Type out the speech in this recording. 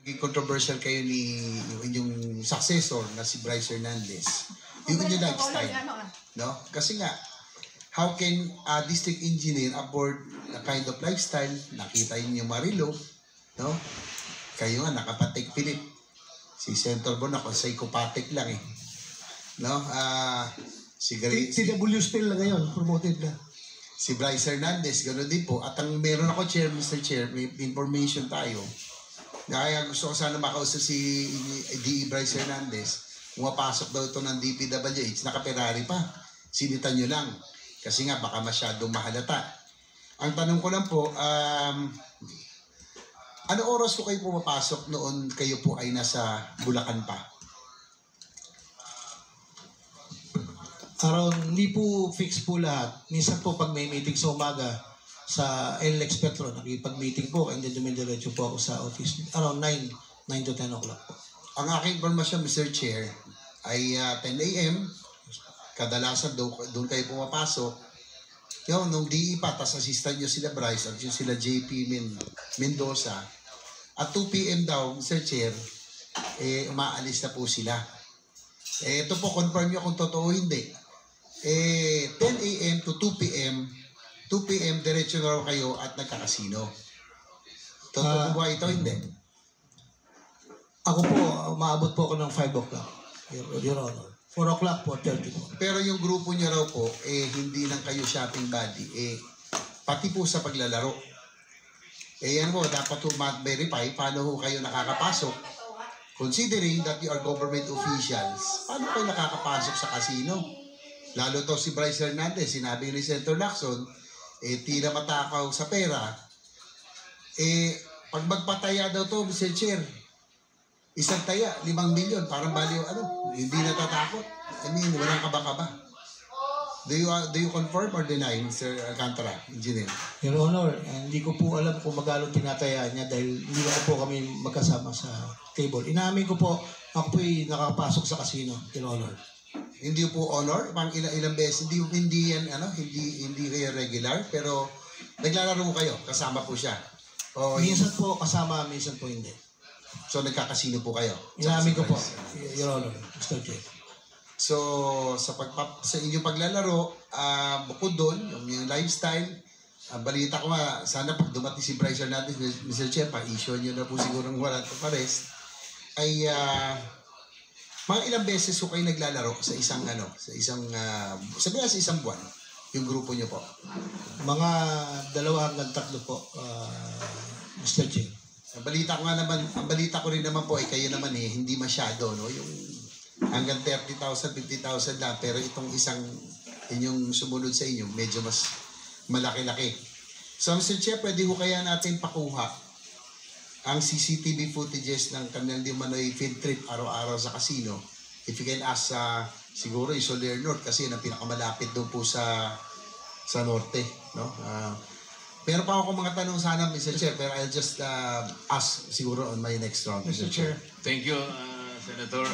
Naging controversial kayo ni yung inyong successor na si Bryce Hernandez. Yung inyong lifestyle. No? Kasi nga, how can a district engineer afford the kind of lifestyle? Nakita yun yung Marilo. No? Kayo nga, nakapatik Philip. Si Senator Bon ako, psychopathic lang eh. No? Si TW still na ngayon, promoted na. Si Bryce Hernandez, gano'n din po. At ang meron ako, Mr. Chair, may information tayo. Kaya gusto ko sana makausap si D.E. Bryce Hernandez. Pumapasok daw ito ng DPWH, naka-Ferrari pa. Sinitan nyo lang. Kasi nga, baka masyadong mahalata. Ang tanong ko lang po, ano oras ko kayo pumapasok noon kayo po ay nasa Bulacan pa? Hindi po fix po lahat. Minsan po pag may meeting sa umaga, sa NLEX Petro, nakipag-meeting po, and then dumidiretso po ako sa office. Around 9 to 10 o'clock po. Ang aking informasyon, Mr. Chair, ay 10 a.m. Kadalasan doon kayo pumapasok. Yung nung DE pa, tas assistant nyo sila Bryce at yung sila JP Mendoza. At 2 p.m. daw, Mr. Chair, umaalis na po sila. Ito po, confirm nyo kung totoo hindi. 10 a.m. to 2 p.m. diretso na raw kayo at nagkakasino. Totoo ba ito? Hindi. Ako po, maabot po ako ng 5 o'clock. Your Honor. 4 o'clock po, 30 po. Pero yung grupo niya raw po, hindi lang kayo shopping buddy, pati po sa paglalaro. Yan po, dapat po verify paano ho kayo nakakapasok. Considering that you are government officials, paano kayo nakakapasok sa casino? Lalo to si Bryce Hernandez, sinabi ni Senator Lacson, tira matakaw sa pera. Pag magpataya daw to, Mr. Chair, isang taya, 5 milyon, parang baliw, hindi natatakot. I mean, walang kaba-kaba. Do you confirm or deny, Mr. Alcantara, Engineer? Your Honor, hindi ko po alam kung magkano tinataya niya dahil hindi na po kami magkasama sa table. Inamin ko po, ako po'y nakapasok sa casino, Your Honor. Hindi po honor, pang ilang beses, hindi kayo regular, pero naglalaro kayo, kasama po siya. Minsan po kasama, minsan po hindi. So nagkakasino po kayo? Inamin ko po, Your Honor, Mr. Chair. So sa inyong paglalaro, bukod doon, yung lifestyle, balita ko nga, sana pag dumating si Bryce Hernandez, Mr. Chair, pa-issue nyo na po siguro ng warrant of arrest, ay mga ilang beses ko kayo naglalaro sa isang sabihin sa isang buwan, yung grupo nyo po? Mga 2 hanggang 3 po, Mr. Chair. Ang balita ko rin naman po ay kayo naman hindi masyado, no? Yung hanggang 30,000, 50,000 lang, pero itong inyong sumunod sa inyo, medyo mas malaki-laki. So, Mr. Chair, pwede ko kaya natin pakuha ang CCTV footages ng kanilang di manoy field trip araw-araw sa casino. If you can ask siguro yung Soler North kasi yun ang pinakamalapit doon po sa norte. No? Meron pa ako mga tanong sana, Mr. Chair, pero I'll just ask siguro on my next round, Mr. Chair. Thank you, Senator.